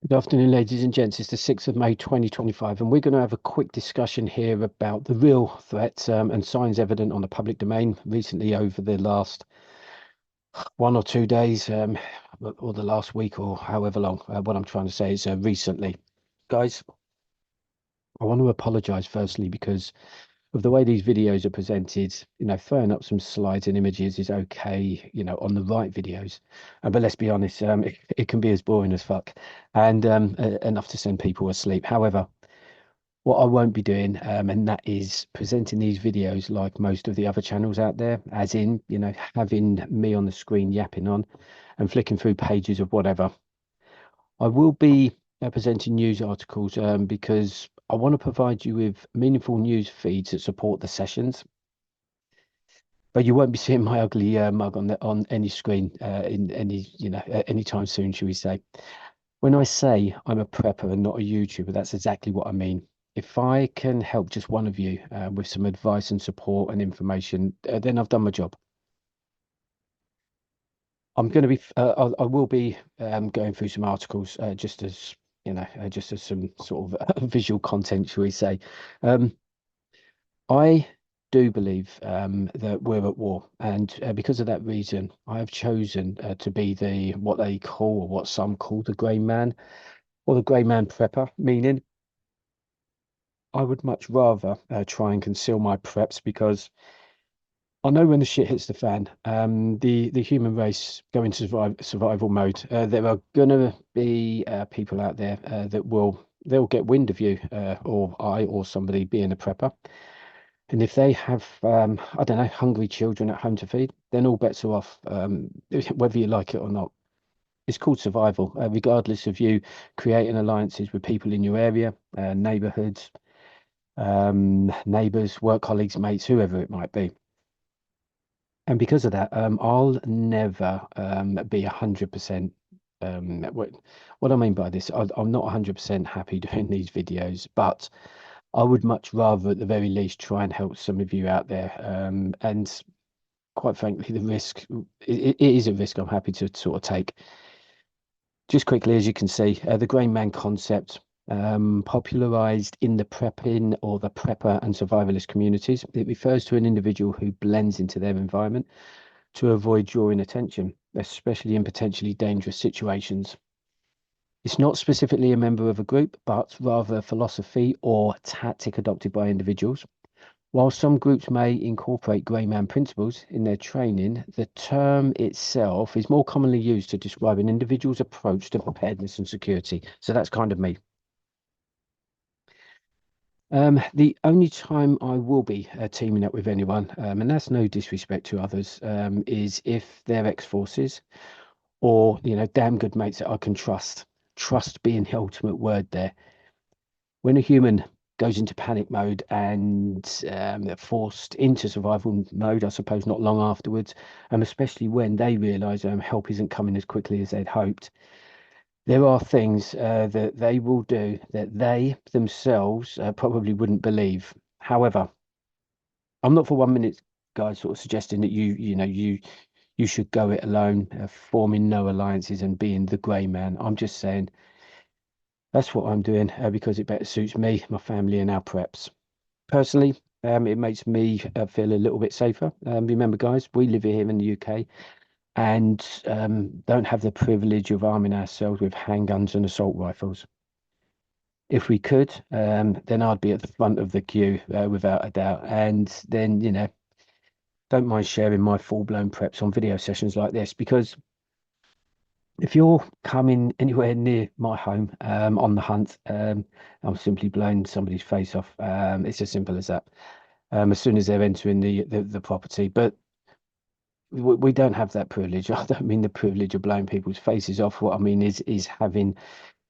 Good afternoon, ladies and gents. It's the 6th of May 2025, and we're going to have a quick discussion here about the real threats and signs evident on the public domain recently over the last 1 or 2 days, or the last week or however long. What I'm trying to say is recently. Guys, I want to apologize firstly because of the way these videos are presented. Throwing up some slides and images is okay, on the right videos. But let's be honest, it can be as boring as fuck and enough to send people asleep. However, what I won't be doing, and that is presenting these videos like most of the other channels out there, as in, having me on the screen yapping on and flicking through pages of whatever. I will be presenting news articles because I want to provide you with meaningful news feeds that support the sessions. But you won't be seeing my ugly mug on any screen in any anytime soon, shall we say? When I say I'm a prepper and not a YouTuber, that's exactly what I mean. If I can help just one of you with some advice and support and information, then I've done my job. I'm going to be, I will be going through some articles just as, just as some sort of visual content, shall we say. Um, I do believe that we're at war, and because of that reason, I have chosen to be the what they call, or what some call, the grey man, or the grey man prepper, meaning I would much rather try and conceal my preps because I know when the shit hits the fan, the human race go into survival mode. There are gonna be people out there that they'll get wind of you or I or somebody being a prepper. And if they have, I don't know, hungry children at home to feed, then all bets are off, whether you like it or not. It's called survival, regardless of you creating alliances with people in your area, neighborhoods, neighbors, work colleagues, mates, whoever it might be. And because of that, I'll never be 100%. What I mean by this, I'm not 100% happy doing these videos, but I would much rather, at the very least, try and help some of you out there. And quite frankly, the risk, it is a risk I'm happy to sort of take. Just quickly, as you can see, the Grain Man concept, popularized in the prepping or the prepper and survivalist communities. It refers to an individual who blends into their environment to avoid drawing attention, especially in potentially dangerous situations. It's not specifically a member of a group, but rather a philosophy or tactic adopted by individuals. While some groups may incorporate grey man principles in their training, the term itself is more commonly used to describe an individual's approach to preparedness and security. So that's kind of me. The only time I will be teaming up with anyone, and that's no disrespect to others, is if they're ex-forces or, damn good mates that I can trust. Trust being the ultimate word there. When a human goes into panic mode and they're forced into survival mode, I suppose not long afterwards, especially when they realise help isn't coming as quickly as they'd hoped, there are things that they will do that they themselves probably wouldn't believe. However, I'm not for 1 minute, guys, sort of suggesting that you should go it alone, forming no alliances and being the grey man. I'm just saying that's what I'm doing because it better suits me, my family, and our preps. Personally, it makes me feel a little bit safer. Remember, guys, we live here in the UK and don't have the privilege of arming ourselves with handguns and assault rifles. If we could, then I'd be at the front of the queue without a doubt. And then, don't mind sharing my full-blown preps on video sessions like this because if you're coming anywhere near my home on the hunt, I'm simply blowing somebody's face off. It's as simple as that. As soon as they're entering the property. But we don't have that privilege. I don't mean the privilege of blowing people's faces off. What I mean is having,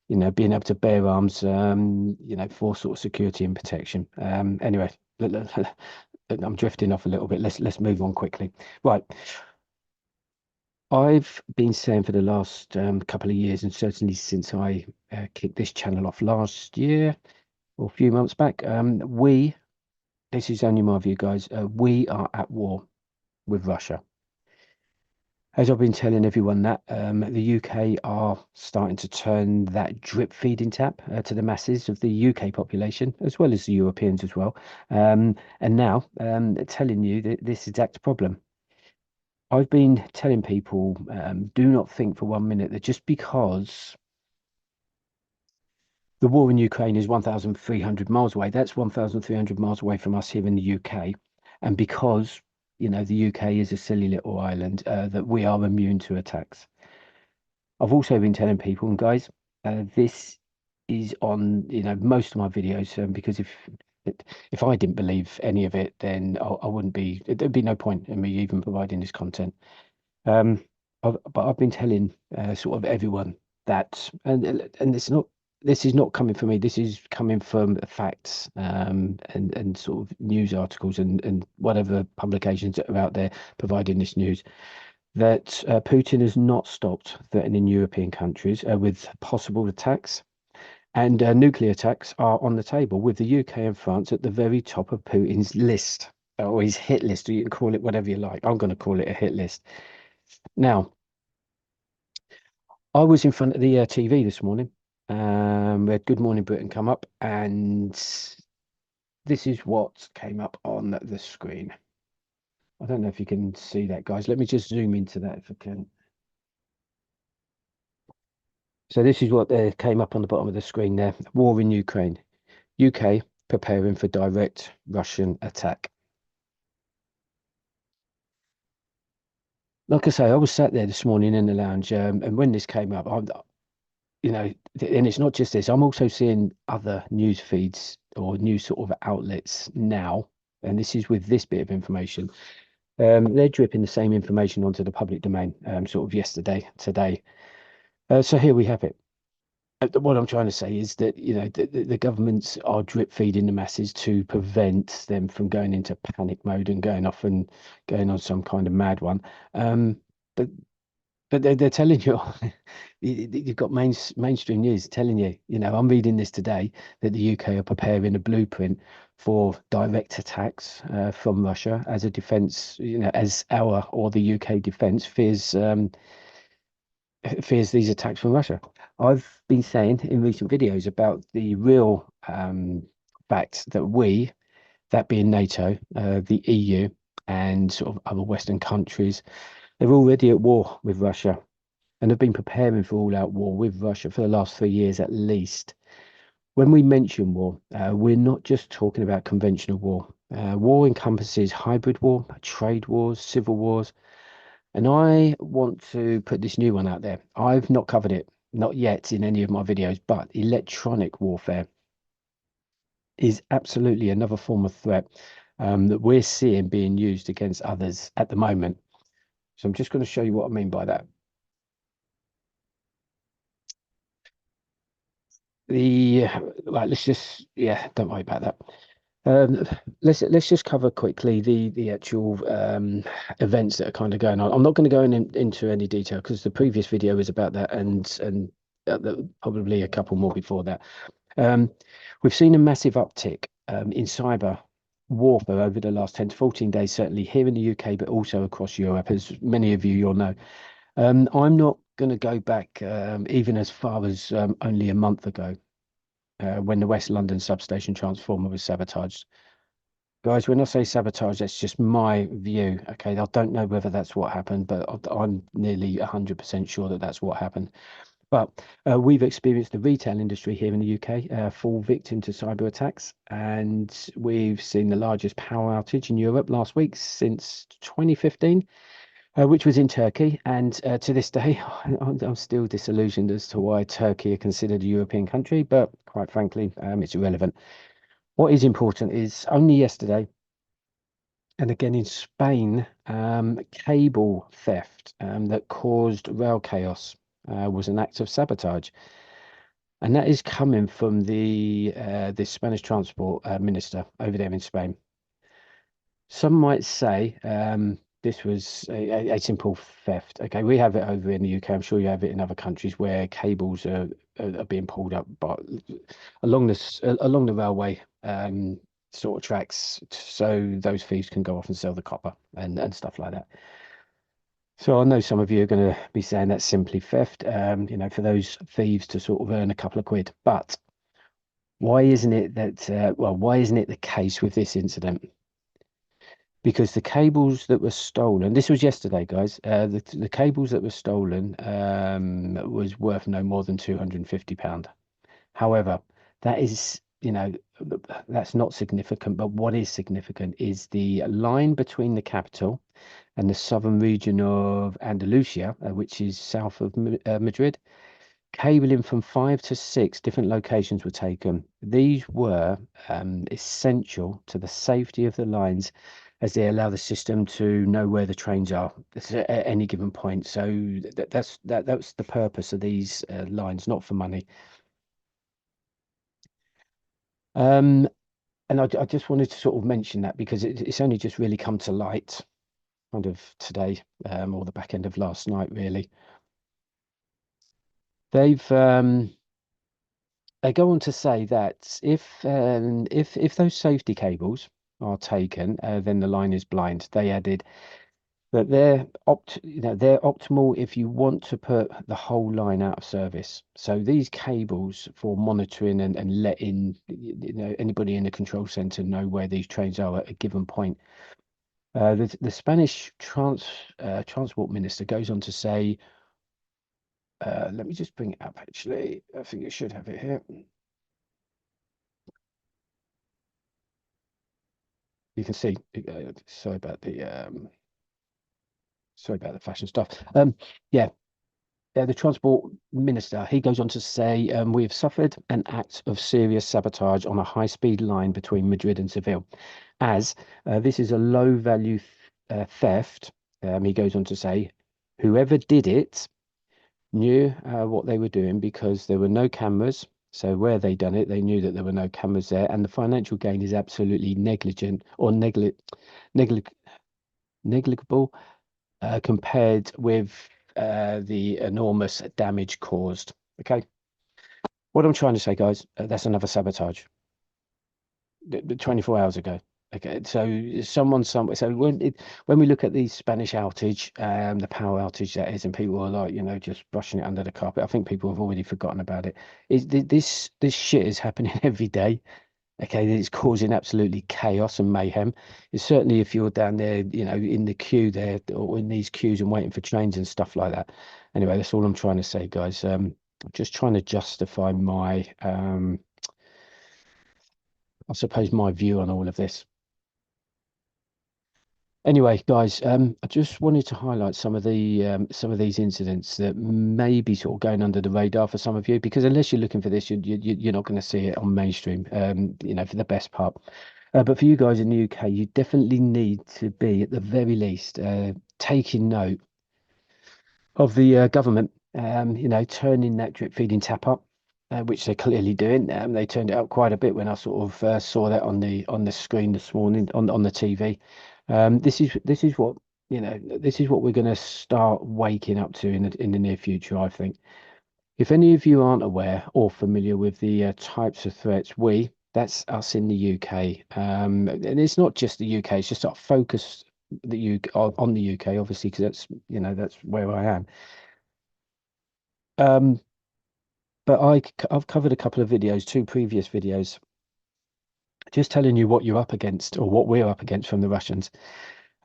being able to bear arms, for sort of security and protection. Anyway, I'm drifting off a little bit. Let's move on quickly. Right. I've been saying for the last couple of years, and certainly since I kicked this channel off last year or a few months back, this is only my view, guys, we are at war with Russia. As I've been telling everyone that the UK are starting to turn that drip feeding tap to the masses of the UK population, as well as the Europeans as well. And now telling you that this exact problem. I've been telling people, do not think for 1 minute that just because the war in Ukraine is 1,300 miles away, that's 1,300 miles away from us here in the UK. And because, the UK is a silly little island, that we are immune to attacks. I've also been telling people, and guys, this is on, most of my videos, because if I didn't believe any of it, then I wouldn't be, there'd be no point in me even providing this content. Um, but I've been telling sort of everyone that, and this is not coming from me. This is coming from facts, and sort of news articles and whatever publications that are out there providing this news. That Putin has not stopped threatening European countries with possible attacks. And nuclear attacks are on the table, with the UK and France at the very top of Putin's list, or his hit list, or you can call it whatever you like. I'm going to call it a hit list. Now, I was in front of the TV this morning. We had Good Morning Britain come up, and this is what came up on the screen. I don't know if you can see that, guys. Let me just zoom into that if I can. So this is what came up on the bottom of the screen there. War in Ukraine. UK preparing for direct Russian attack. Like I say, I was sat there this morning in the lounge, and when this came up, and it's not just this. I'm also seeing other news feeds or news sort of outlets now, and this is with this bit of information. They're dripping the same information onto the public domain, sort of yesterday, today. So here we have it. What I'm trying to say is that the governments are drip feeding the masses to prevent them from going into panic mode and going off and going on some kind of mad one. But they're telling you, you've got mainstream news telling you, I'm reading this today that the UK are preparing a blueprint for direct attacks from Russia as a defense, as our or the UK defense fears these attacks from Russia. I've been saying in recent videos about the real fact that that being NATO, the EU, and sort of other Western countries, they're already at war with Russia and have been preparing for all-out war with Russia for the last 3 years at least. When we mention war, we're not just talking about conventional war. War encompasses hybrid war, trade wars, civil wars, and I want to put this new one out there. I've not covered it, not yet in any of my videos, but electronic warfare is absolutely another form of threat that we're seeing being used against others at the moment. So I'm just going to show you what I mean by that. The Right, let's just, yeah, don't worry about that. Um, let's just cover quickly the actual events that are kind of going on. I'm not going to go into any detail because the previous video was about that, and probably a couple more before that. Um, we've seen a massive uptick in cyber warfare over the last 10 to 14 days, certainly here in the UK, but also across Europe, as many of you'll know. I'm not going to go back even as far as only a month ago when the West London substation transformer was sabotaged. Guys, when I say sabotage, that's just my view. Okay, I don't know whether that's what happened, but I'm nearly 100% sure that that's what happened. But we've experienced the retail industry here in the UK fall victim to cyber attacks, and we've seen the largest power outage in Europe last week since 2015, which was in Turkey. And to this day, I'm still disillusioned as to why Turkey are considered a European country, but quite frankly, it's irrelevant. What is important is only yesterday, and again in Spain, cable theft that caused rail chaos was an act of sabotage. And that is coming from the Spanish transport minister over there in Spain. Some might say this was a simple theft. Okay, we have it over in the UK. I'm sure you have it in other countries where cables are being pulled up, but along the railway sort of tracks, so those thieves can go off and sell the copper and stuff like that. So I know some of you are going to be saying that's simply theft, for those thieves to sort of earn a couple of quid. But why isn't it the case with this incident? Because the cables that were stolen, this was yesterday, guys. The cables that were stolen was worth no more than £250. However, that is, that's not significant. But what is significant is the line between the capital and the southern region of Andalusia, which is south of Madrid. Cabling from 5 to 6 different locations were taken. These were essential to the safety of the lines as they allow the system to know where the trains are at any given point. So that's the purpose of these lines, not for money. Um, and I just wanted to sort of mention that because it's only just really come to light kind of today, or the back end of last night, really. They've they go on to say that if those safety cables are taken, then the line is blind. They added that they're optimal if you want to put the whole line out of service. So these cables for monitoring and letting anybody in the control center know where these trains are at a given point. The Spanish transport minister goes on to say, let me just bring it up. Actually, I think you should have it here. You can see. Sorry about the fashion stuff. Yeah, the transport minister, he goes on to say, we have suffered an act of serious sabotage on a high-speed line between Madrid and Seville, as this is a low-value theft. He goes on to say, whoever did it knew what they were doing because there were no cameras. So where they done it, they knew that there were no cameras there, and the financial gain is absolutely negligent or neglig negligible compared with the enormous damage caused. Okay, what I'm trying to say, guys, that's another sabotage. 24 hours ago. Okay, so someone somewhere. So when we look at the Spanish outage, the power outage that is, and people are like, just brushing it under the carpet. I think people have already forgotten about it. This shit is happening every day. Okay, it's causing absolutely chaos and mayhem. It's certainly if you're down there, in the queue there or in these queues and waiting for trains and stuff like that. Anyway, that's all I'm trying to say, guys. Just trying to justify my, I suppose, my view on all of this. Anyway, guys, I just wanted to highlight some of these incidents that may be sort of going under the radar for some of you, because unless you're looking for this, you're not going to see it on mainstream. For the best part. But for you guys in the UK, you definitely need to be at the very least taking note of the government, turning that drip feeding tap up, which they're clearly doing. They turned it up quite a bit when I sort of saw that on the screen this morning on the TV. This is what this is what we're going to start waking up to in the near future, I think. If any of you aren't aware or familiar with the types of threats, that's us in the UK, and it's not just the UK. It's just our focus on the UK, obviously, because that's where I am. Um, but I've covered a couple of videos, two previous videos, just telling you what you're up against or what we're up against from the Russians.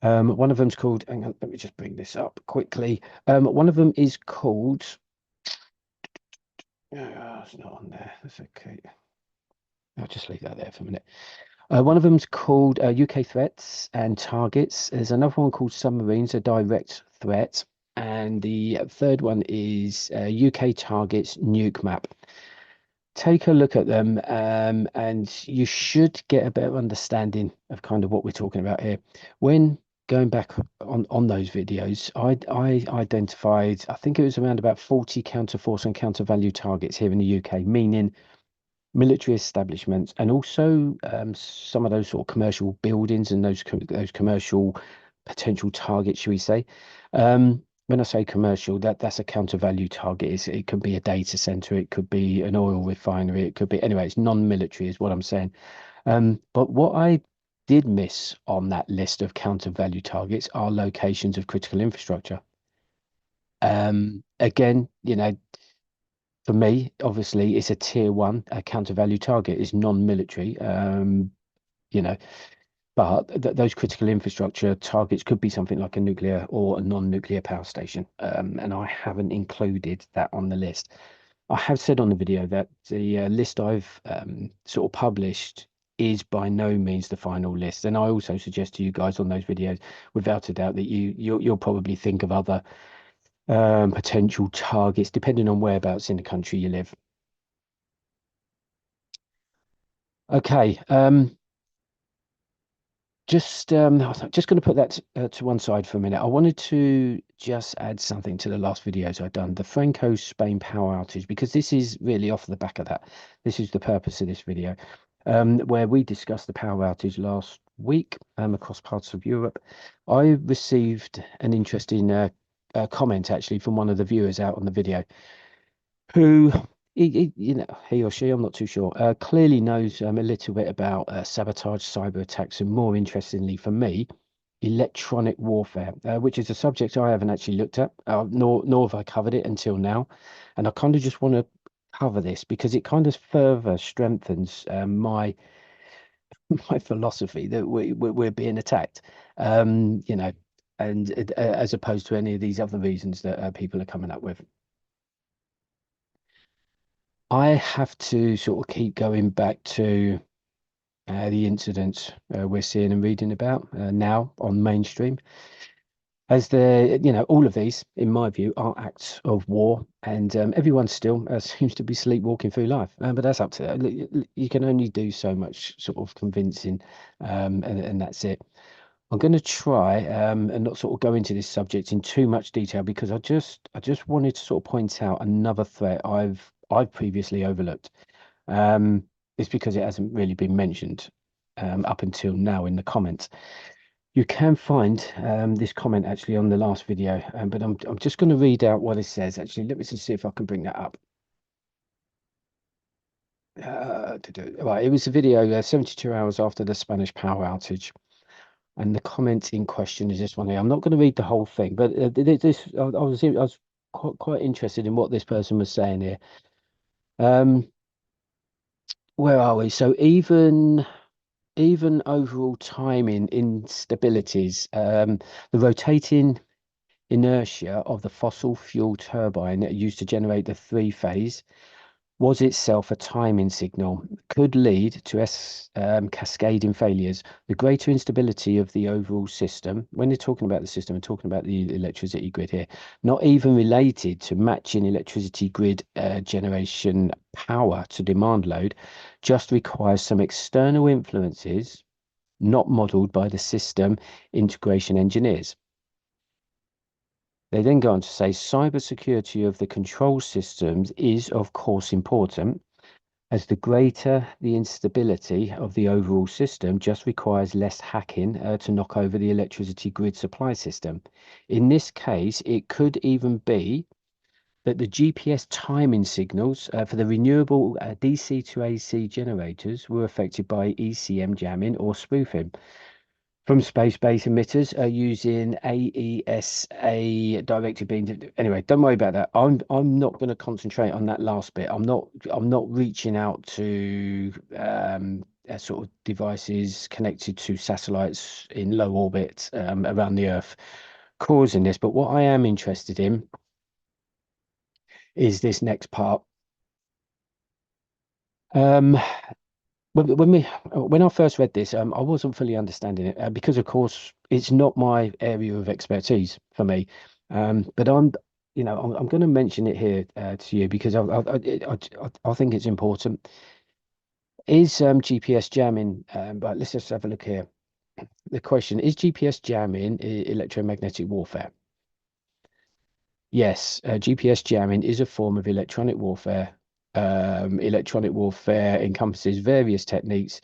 One of them's called, hang on, let me just bring this up quickly. One of them is called, it's not on there. That's okay. I'll just leave that there for a minute. One of them's called UK Threats and Targets. There's another one called Submarines, a direct threat. And the third one is UK Targets Nuke Map. Take a look at them, and you should get a better understanding of kind of what we're talking about here. When going back on those videos, I identified, I think it was around about 40 counter force and counter value targets here in the UK, meaning military establishments, and also some of those sort of commercial buildings and those commercial potential targets, should we say? When I say commercial, that's a counter value target. It could be a data center, it could be an oil refinery, it could be anyway. It's non-military, is what I'm saying. But what I did miss on that list of counter value targets are locations of critical infrastructure. Again, for me, obviously, it's a tier one. A counter value target is non-military. You know, but th those critical infrastructure targets could be something like a nuclear or a non-nuclear power station. And I haven't included that on the list. I have said on the video that the list I've sort of published is by no means the final list. And I also suggest to you guys on those videos, without a doubt, that you'll probably think of other potential targets depending on whereabouts in the country you live. Okay. Just going to put that to one side for a minute. I wanted to just add something to the last videos I've done, the Franco-Spain power outage, because this is really off the back of that. This is the purpose of this video, where we discussed the power outage last week across parts of Europe. I received an interesting comment actually from one of the viewers out on the video who he or she, I'm not too sure, clearly knows a little bit about sabotage, cyber attacks, and more interestingly for me, electronic warfare, which is a subject I haven't actually looked at, nor have I covered it until now. And I kind of just want to cover this because it kind of further strengthens my philosophy that we're being attacked, and as opposed to any of these other reasons that people are coming up with. I have to sort of keep going back to the incidents we're seeing and reading about now on mainstream, as all of these, in my view, are acts of war, and everyone still seems to be sleepwalking through life. But that's up to you can only do so much sort of convincing, and that's it. I'm going to try and not sort of go into this subject in too much detail because I just wanted to sort of point out another threat I've previously overlooked. Um, it's because it hasn't really been mentioned up until now in the comments. You can find this comment actually on the last video, but I'm just going to read out what it says. Actually, let me just see if I can bring that up. Right, it was a video 72 hours after the Spanish power outage. And the comment in question is this one here. I'm not going to read the whole thing, but I was quite interested in what this person was saying here. Um, where are we? So even overall timing instabilities, the rotating inertia of the fossil fuel turbine used to generate the three-phase was itself a timing signal, could lead to cascading failures. The greater instability of the overall system, when they're talking about the system, and talking about the electricity grid here, not even related to matching electricity grid generation power to demand load, just requires some external influences not modeled by the system integration engineers. They then go on to say cybersecurity of the control systems is, of course, important, as the greater the instability of the overall system just requires less hacking to knock over the electricity grid supply system. In this case, it could even be that the GPS timing signals for the renewable DC to AC generators were affected by ECM jamming or spoofing from space-based emitters using AESA directed beam. Anyway, don't worry about that. I'm not going to concentrate on that last bit. I'm not reaching out to sort of devices connected to satellites in low orbit around the Earth causing this. But what I am interested in is this next part. Um, when I first read this, I wasn't fully understanding it because, of course, it's not my area of expertise for me. But I'm going to mention it here to you because I think it's important. Is GPS jamming? But let's just have a look here. The question is: GPS jamming electromagnetic warfare? Yes, GPS jamming is a form of electronic warfare. Electronic warfare encompasses various techniques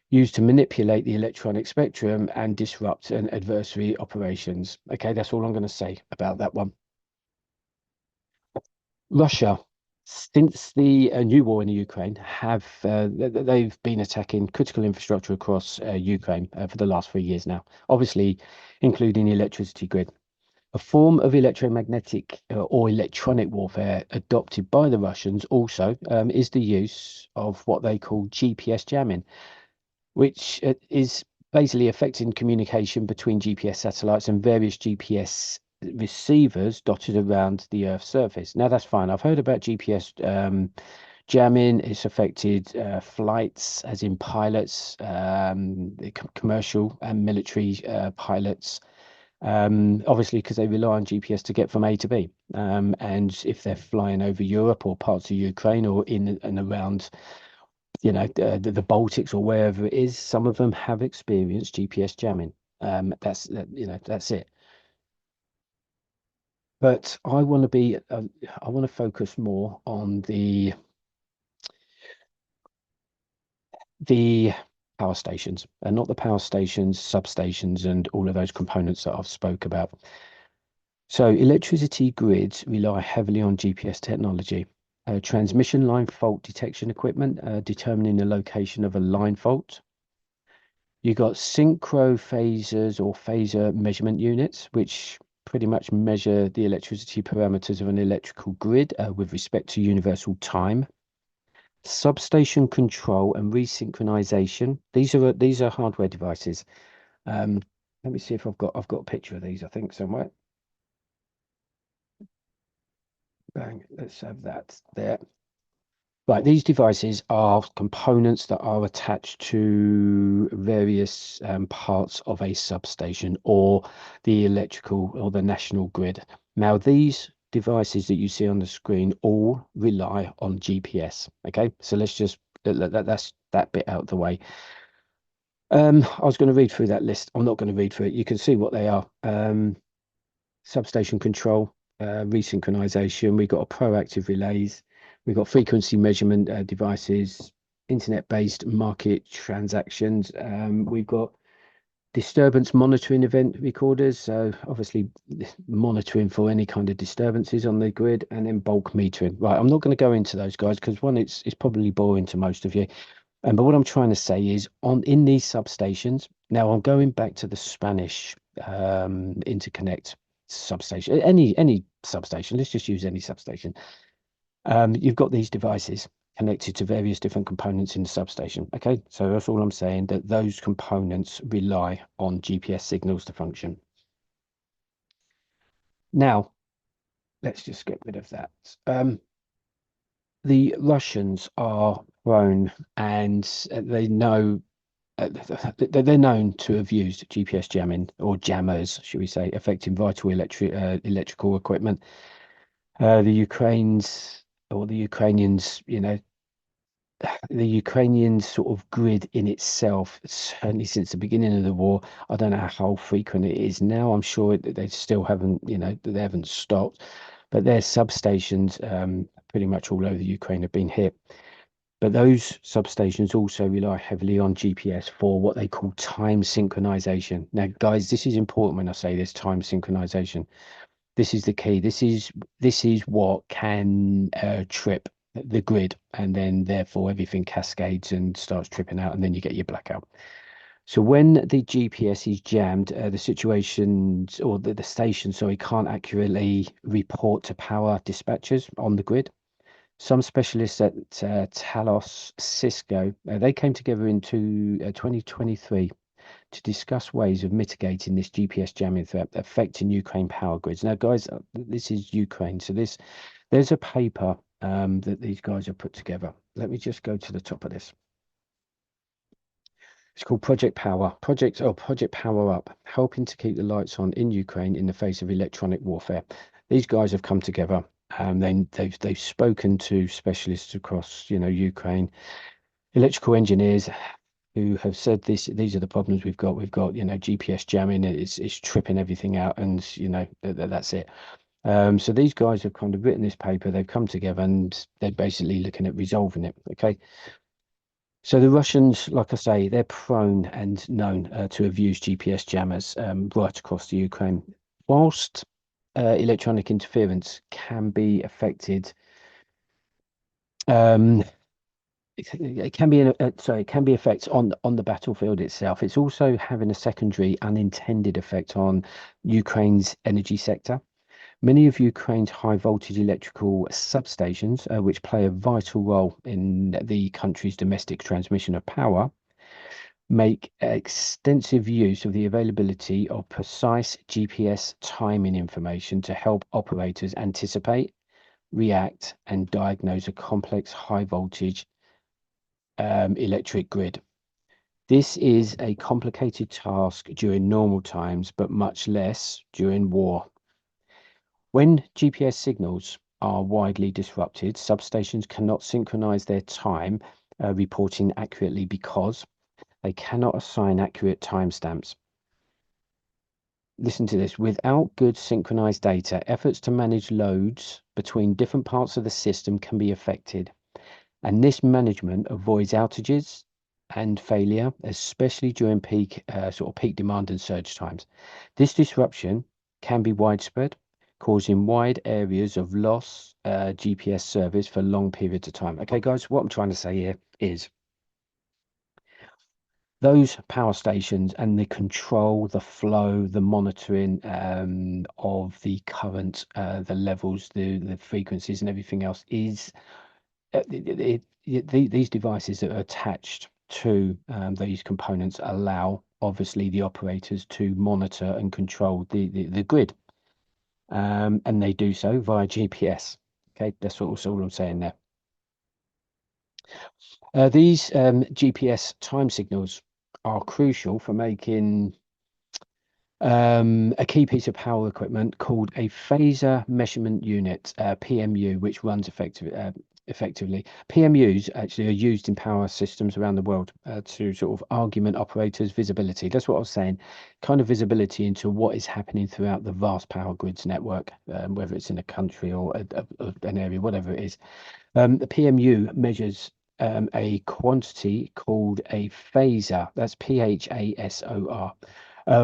used to manipulate the electronic spectrum and disrupt an adversary operations. Okay, that's all I'm going to say about that one. Russia, since the new war in the Ukraine, they've been attacking critical infrastructure across Ukraine for the last 3 years now, obviously including the electricity grid. A form of electromagnetic or electronic warfare adopted by the Russians also is the use of what they call GPS jamming, which is basically affecting communication between GPS satellites and various GPS receivers dotted around the Earth's surface. Now, that's fine. I've heard about GPS jamming. It's affected flights, as in pilots, the commercial and military pilots. Obviously, because they rely on GPS to get from A to B. And if they're flying over Europe or parts of Ukraine or in and around, the Baltics or wherever it is, some of them have experienced GPS jamming. That's it. But I want to focus more on the power stations, and not the power stations, substations, and all of those components that I've spoke about. So electricity grids rely heavily on GPS technology. Transmission line fault detection equipment, determining the location of a line fault. You got synchro phasers or phaser measurement units, which pretty much measure the electricity parameters of an electrical grid with respect to universal time. Substation control and resynchronization. These are hardware devices. Um, Let me see if I've got a picture of these, I think somewhere. Bang, let's have that there. Right, these devices are components that are attached to various parts of a substation or the electrical or the national grid. Now, these devices that you see on the screen all rely on GPS. Okay, so let's just that's that bit out of the way. I was going to read through that list. I'm not going to read through it. You can see what they are. Substation control, resynchronization. We've got a proactive relays. We've got frequency measurement devices, internet-based market transactions. We've got disturbance monitoring event recorders. So obviously monitoring for any kind of disturbances on the grid, and then bulk metering. Right, I'm not going to go into those guys because one, it's probably boring to most of you. But what I'm trying to say is in these substations, now I'm going back to the Spanish interconnect substation, any substation, let's just use any substation. You've got these devices connected to various different components in the substation. Okay, so that's all I'm saying, that those components rely on GPS signals to function. Now, let's just get rid of that. The Russians are prone, and they know they're known to have used GPS jamming, or jammers, should we say, affecting vital electrical equipment. The Ukrainians, the Ukrainian sort of grid in itself, certainly since the beginning of the war, I don't know how frequent it is now. I'm sure that they still haven't, they haven't stopped, but their substations, pretty much all over the Ukraine, have been hit. But those substations also rely heavily on GPS for what they call time synchronization. Now, guys, this is important when I say this, time synchronization. This is the key. This is what can trip the grid, and then therefore everything cascades and starts tripping out, and then you get your blackout. So when the GPS is jammed, the situations or the station, sorry, can't accurately report to power dispatchers on the grid. Some specialists at Talos Cisco, they came together into 2023 to discuss ways of mitigating this GPS jamming threat affecting Ukraine power grids. Now, guys, this is Ukraine, so there's a paper that these guys have put together. Let me just go to the top of this. It's called Project Power. Project Power Up, helping to keep the lights on in Ukraine in the face of electronic warfare. These guys have come together. Then they've spoken to specialists across, Ukraine, electrical engineers who have said these are the problems we've got. We've got, GPS jamming. It's tripping everything out, and that's it. So these guys have kind of written this paper. They've come together and they're basically looking at resolving it. Okay. So the Russians, like I say, they're prone and known to have used GPS jammers right across the Ukraine. Whilst electronic interference can be affected, um, it can be sorry, it can be effects on the battlefield itself. It's also having a secondary unintended effect on Ukraine's energy sector. Many of Ukraine's high voltage electrical substations, which play a vital role in the country's domestic transmission of power, make extensive use of the availability of precise GPS timing information to help operators anticipate, react, and diagnose a complex high voltage electric grid. This is a complicated task during normal times, but much less during war. When GPS signals are widely disrupted, substations cannot synchronize their time reporting accurately because they cannot assign accurate timestamps. Listen to this. Without good synchronized data, efforts to manage loads between different parts of the system can be affected. And this management avoids outages and failure, especially during peak sort of peak demand and surge times. This disruption can be widespread, causing wide areas of loss GPS service for long periods of time. Okay, guys, what I'm trying to say here is those power stations and the control, the flow, the monitoring of the current, the levels, the frequencies, and everything else is these devices that are attached to these components allow obviously the operators to monitor and control the grid, and they do so via GPS. Okay, that's all I'm saying there. These GPS time signals are crucial for making a key piece of power equipment called a phaser measurement unit, PMU, which runs effectively. PMUs actually are used in power systems around the world to sort of augment operators' visibility. That's what I was saying, kind of visibility into what is happening throughout the vast power grids network, whether it's in a country or an area, whatever it is. The PMU measures a quantity called a phasor. That's PHASOR,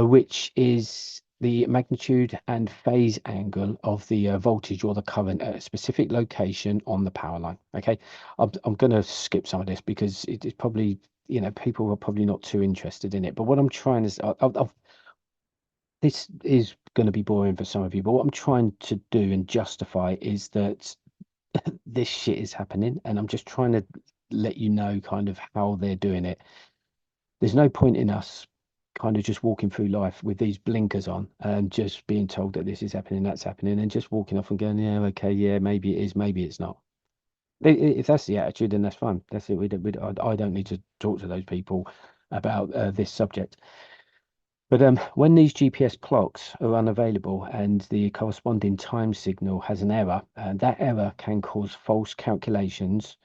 which is the magnitude and phase angle of the voltage or the current at a specific location on the power line. Okay, I'm going to skip some of this because it is probably, people are probably not too interested in it. But what I'm trying to, this is going to be boring for some of you, but what I'm trying to do and justify is that this shit is happening, and I'm just trying to let you know kind of how they're doing it. There's no point in us kind of just walking through life with these blinkers on and just being told that this is happening, that's happening, and just walking off and going, yeah, okay, yeah, maybe it is, maybe it's not. If that's the attitude, then that's fine. That's it. I don't need to talk to those people about this subject. But when these GPS clocks are unavailable and the corresponding time signal has an error, that error can cause false calculations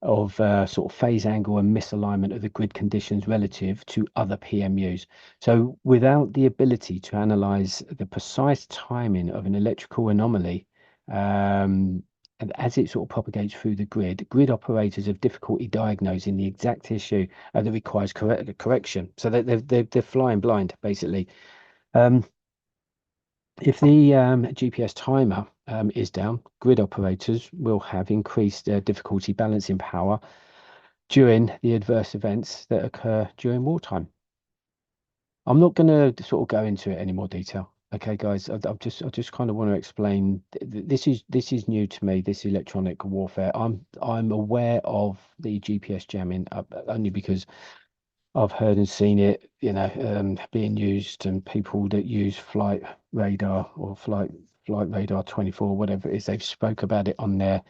of sort of phase angle and misalignment of the grid conditions relative to other PMUs. So without the ability to analyze the precise timing of an electrical anomaly, and as it sort of propagates through the grid operators have difficulty diagnosing the exact issue that requires correction. So they're flying blind, basically. Um, if the GPS timer is down, grid operators will have increased difficulty balancing power during the adverse events that occur during wartime. I'm not going to sort of go into it any more detail. Okay, guys, I just kind of want to explain. This is new to me. This electronic warfare. I'm aware of the GPS jamming only because I've heard and seen it, being used, and people that use flight radar or flight radar 24, whatever it is, they've spoke about it on there.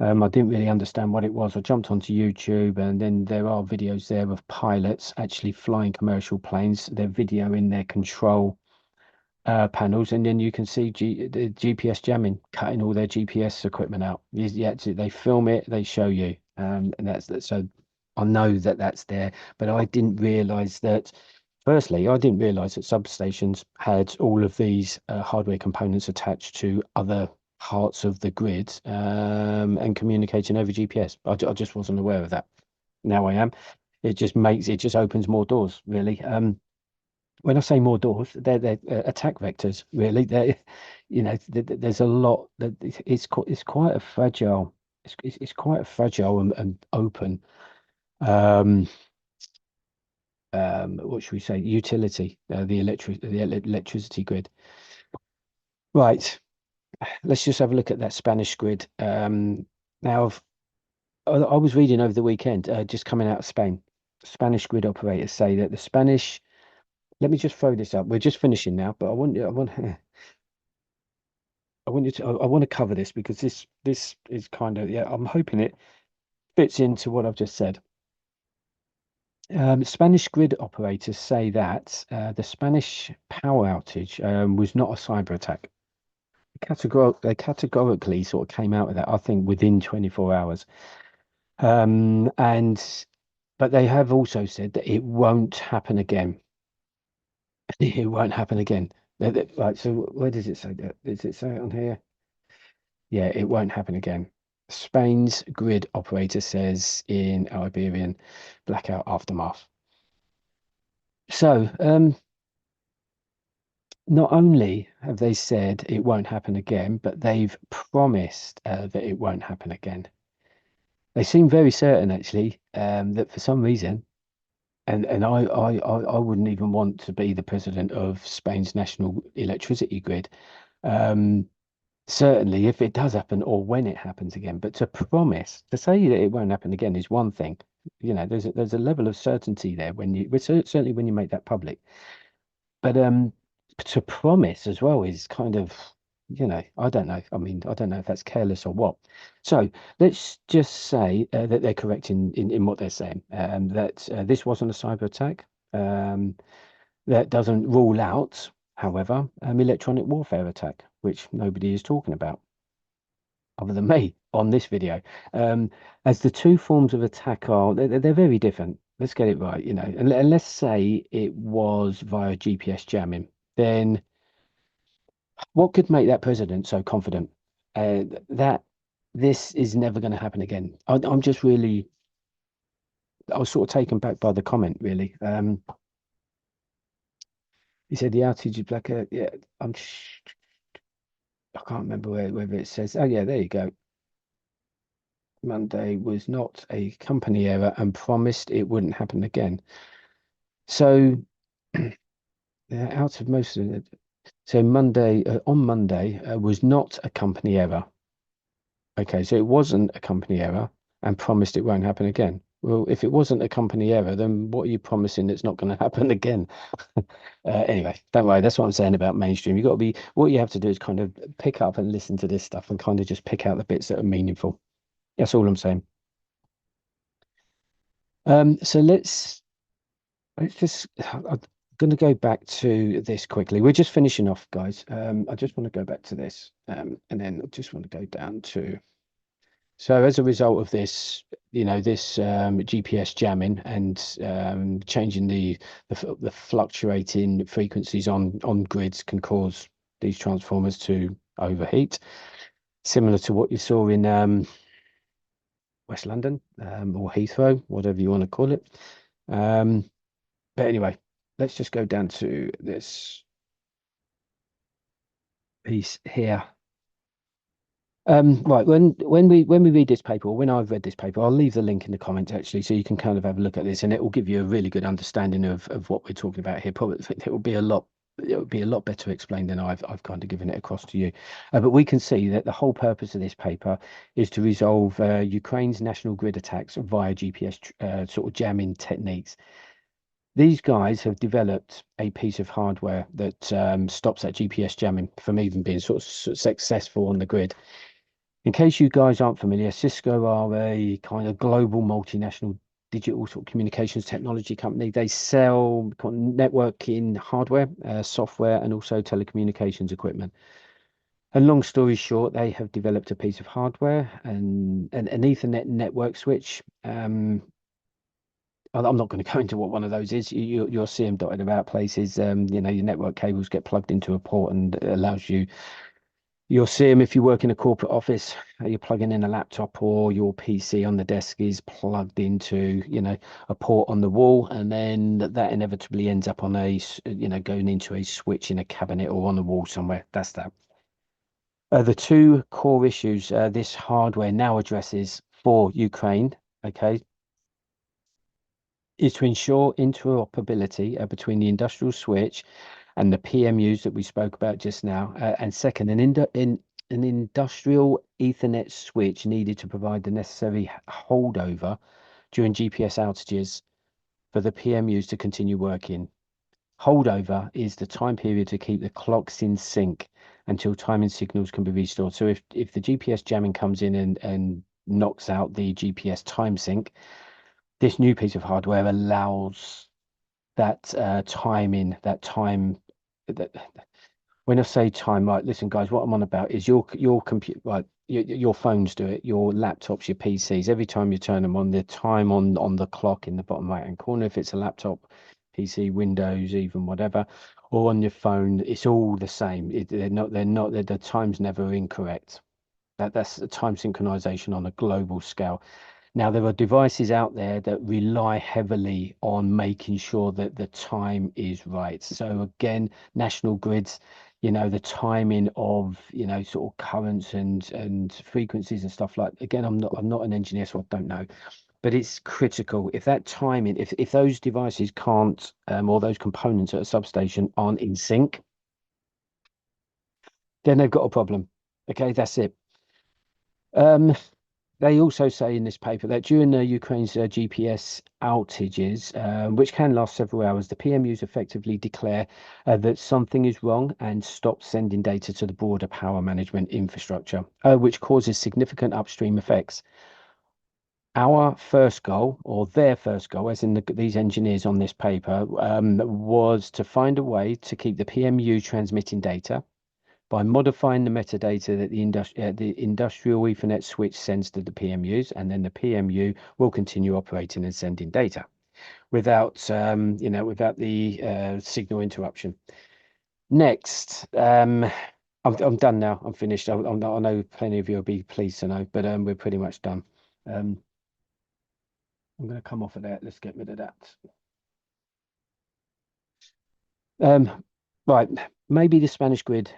I didn't really understand what it was. I jumped onto YouTube, and then there are videos there of pilots actually flying commercial planes. They're videoing their control panels, and then you can see the GPS jamming, cutting all their GPS equipment out. They film it, they show you, and that's that. So I know that that's there, but I didn't realize that. Firstly, I didn't realize that substations had all of these hardware components attached to other parts of the grid and communicating over GPS. I just wasn't aware of that. Now I am. It just opens more doors, really. When I say more doors, they're attack vectors, really. There's a lot that it's quite a fragile it's quite fragile and open. Um, what should we say? Utility, the electricity grid. Right. Let's just have a look at that Spanish grid. Now, I was reading over the weekend, just coming out of Spain. Spanish grid operators say that the Spanish. Let me just throw this up. We're just finishing now, but I want you to, I want to cover this because this is kind of, yeah, I'm hoping it fits into what I've just said. Spanish grid operators say that the Spanish power outage was not a cyber attack. They categorically sort of came out of that, I think, within 24 hours. And but they have also said that it won't happen again. It won't happen again. Right, so where does it say that? Does it say it on here? Yeah, it won't happen again. Spain's grid operator says in Iberian blackout aftermath. So, not only have they said it won't happen again, but they've promised that it won't happen again. They seem very certain, actually, that for some reason, and I wouldn't even want to be the president of Spain's national electricity grid. Um, Certainly, if it does happen or when it happens again, but to promise, to say that it won't happen again is one thing. There's a level of certainty there when certainly when you make that public. But to promise as well is kind of, I don't know. I mean, I don't know if that's careless or what. So let's just say that they're correct in what they're saying. That this wasn't a cyber attack. Um, that doesn't rule out, however, electronic warfare attack, which nobody is talking about other than me on this video. Um, as the two forms of attack are, they're very different. Let's get it right, and let's say it was via GPS jamming. Then what could make that president so confident that this is never going to happen again? I'm just really, I was sort of taken back by the comment, really. He said the outage is black. Yeah, I can't remember whether it says. Oh yeah, there you go. Monday was not a company error and promised it wouldn't happen again. So out of most of it, so Monday on Monday was not a company error. Okay, so it wasn't a company error and promised it won't happen again. Well, if it wasn't a company error, then what are you promising it's not going to happen again? Anyway, don't worry. That's what I'm saying about mainstream. You got to be, what you have to do is kind of pick up and listen to this stuff and kind of just pick out the bits that are meaningful. That's all I'm saying. So let's just, I'm going to go back to this quickly. We're just finishing off, guys. I just want to go back to this, and then I just want to go down to. So as a result of this, this GPS jamming and changing the fluctuating frequencies on grids can cause these transformers to overheat, similar to what you saw in West London or Heathrow, whatever you want to call it. Um, but anyway, let's just go down to this piece here. Right, when we read this paper, or when I've read this paper, I'll leave the link in the comments actually, so you can kind of have a look at this, and it will give you a really good understanding of what we're talking about here. Probably it will be a lot better explained than I've kind of given it across to you. But we can see that the whole purpose of this paper is to resolve Ukraine's national grid attacks via GPS sort of jamming techniques. These guys have developed a piece of hardware that stops that GPS jamming from even being sort of successful on the grid. In case you guys aren't familiar, Cisco are a kind of global multinational digital sort of communications technology company. They sell networking hardware, software, and also telecommunications equipment. And long story short, they have developed a piece of hardware and an Ethernet network switch. I'm not going to go into what one of those is. You'll see them dotted about places. Your network cables get plugged into a port and it allows you. You'll see them if you work in a corporate office. You're plugging in a laptop or your PC on the desk is plugged into, a port on the wall, and then that inevitably ends up on going into a switch in a cabinet or on the wall somewhere. That's that. The two core issues this hardware now addresses for Ukraine, okay, is to ensure interoperability between the industrial switch and the PMUs that we spoke about just now. And second, an industrial Ethernet switch needed to provide the necessary holdover during GPS outages for the PMUs to continue working. Holdover is the time period to keep the clocks in sync until timing signals can be restored. So if the GPS jamming comes in and knocks out the GPS time sync, this new piece of hardware allows that timing, that time. That when I say time, right? Listen, guys, what I'm on about is your computer, right? Your phones do it, your laptops, your PCs. Every time you turn them on, the time on the clock in the bottom right hand corner, if it's a laptop, PC, Windows, even whatever, or on your phone, it's all the same. The time's never incorrect. That's the time synchronization on a global scale. Now, there are devices out there that rely heavily on making sure that the time is right. So again, national grids, the timing of, sort of currents and frequencies and stuff like, again, I'm not an engineer, so I don't know, but it's critical. If that timing, if those devices can't, or those components at a substation aren't in sync, then they've got a problem. Okay, that's it. Um, They also say in this paper that during Ukraine's GPS outages, which can last several hours, the PMUs effectively declare that something is wrong and stop sending data to the broader power management infrastructure, which causes significant upstream effects. Our first goal, or their first goal, as in these engineers on this paper, was to find a way to keep the PMU transmitting data by modifying the metadata that the industrial Ethernet switch sends to the PMUs, and then the PMU will continue operating and sending data without, without the signal interruption. Next, I'm done now. I'm finished. I know plenty of you will be pleased to know, but we're pretty much done. Um, I'm going to come off of that. Let's get rid of that. Um, right, maybe the Spanish grid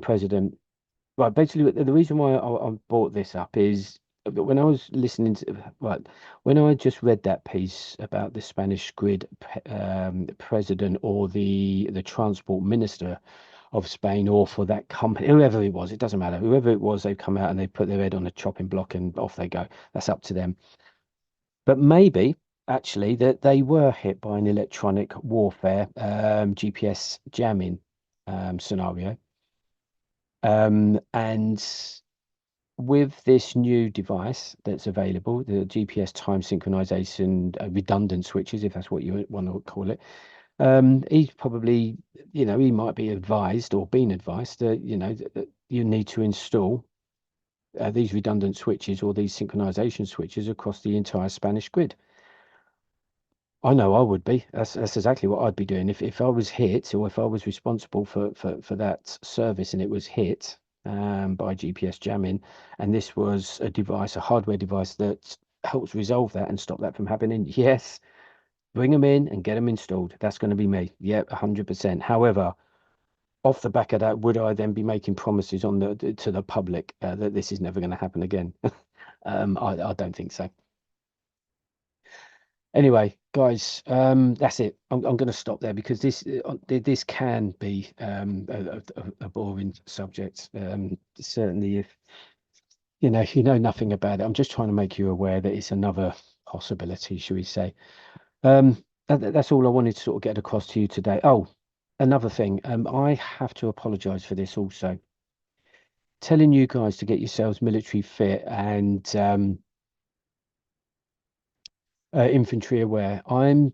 president. Right, basically, the reason why I brought this up is when I was listening to, right, when I just read that piece about the Spanish grid president or the transport minister of Spain, or for that company, whoever it was, it doesn't matter. Whoever it was, they've come out and they put their head on a chopping block and off they go. That's up to them. But maybe actually that they were hit by an electronic warfare GPS jamming scenario. And with this new device that's available, the GPS time synchronization redundant switches, if that's what you want to call it, he's probably, he might be advised or been advised that, that you need to install these redundant switches or these synchronization switches across the entire Spanish grid. I know I would be. That's exactly what I'd be doing if I was hit, or if I was responsible for that service and it was hit by GPS jamming, and this was a device, a hardware device that helps resolve that and stop that from happening. Yes, bring them in and get them installed. That's going to be me. Yep, 100%. However, off the back of that, would I then be making promises to the public that this is never going to happen again? I don't think so. Anyway, guys, that's it. I'm going to stop there because this can be a boring subject. Certainly, if you know nothing about it, I'm just trying to make you aware that it's another possibility, should we say? That's all I wanted to sort of get across to you today. Oh, another thing, I have to apologise for this also. Telling you guys to get yourselves military fit and infantry aware. I'm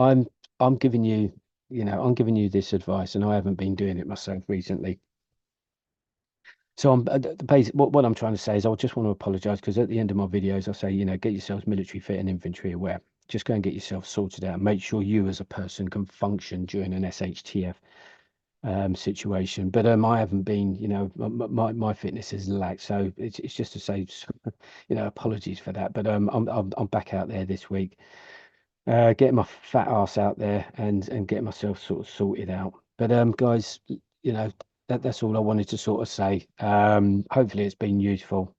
I'm giving you, I'm giving you this advice, and I haven't been doing it myself recently. So the basic, what I'm trying to say is I just want to apologize because at the end of my videos I say, get yourselves military fit and infantry aware. Just go and get yourself sorted out and make sure you as a person can function during an SHTF situation. But I haven't been, my fitness is lacked, so it's just to say, apologies for that. But I'm back out there this week, getting my fat ass out there and getting myself sort of sorted out. But guys, you know, that's all I wanted to sort of say. Hopefully it's been useful.